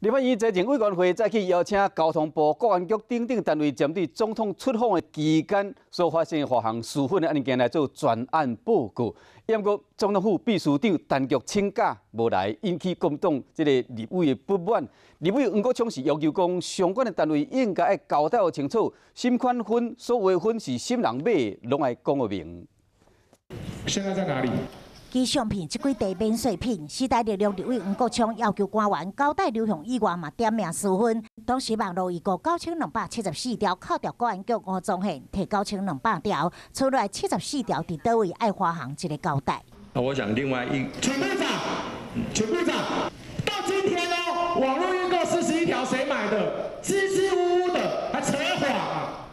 立法院财政委员会再去邀请交通部、国安局等单位，针对总统出访的期间所发生的华航事件的案件来做专案报告。不过，总统府秘书长陈菊请假无来，引起国民党这个立委的不满。立委黄国昌是要求讲，相关的单位应该要交代清楚，审款分、所谓分是什人买，拢要讲个明。现在在哪里？ 机上片即几地免税品，时代力量立委黄国昌要求官员交代流向以外嘛点名私分。当时网络已过9274条，扣掉国安局吴宗宪摕9200条，除来74条伫倒位爱华航一个交代。我想另外一请部长，到今天哦，网络预购41条谁买的？支支吾吾的，还扯谎啊！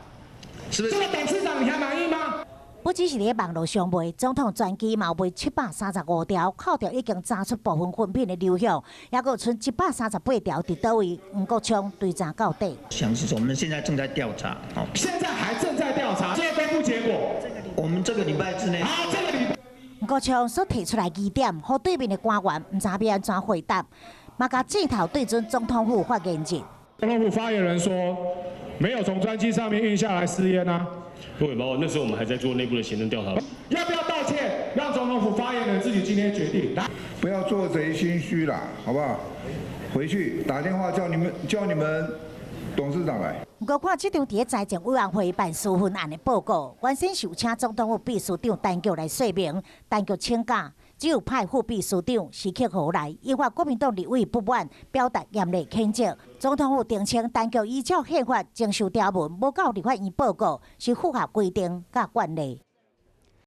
是不是？这个董事长你还满意吗？ 不只是伫网络上卖，总统专机嘛有卖735条，扣掉已经查出部分分品的流向，还有剩138条伫倒位。黄国昌对查到底。详细说，我们现在正在调查，好，现在还正在调查，现在公布结果。我们这个礼拜之内。好，这个礼拜。黄国昌所提出来疑点，和对面的官员唔知要安怎回答，嘛甲镜头对准总统府发言人。总统府发言人说，没有从专机上面运下来私烟啊。 对吧？那时候我们还在做内部的行政调查。要不要道歉？让总统府发言人自己今天决定。不要做贼心虚啦，好不好？回去打电话叫你们董事长来。不过看这张伫财政委员会办私分案的报告，原先是有请总统府秘书长陈菊来说明，陈菊请假，只有派副秘书长史克豪来，引发国民党立委不满，表达严厉谴责。总统府澄清，陈菊依照宪法征收条文，无到立法院报告，是符合规定甲惯例。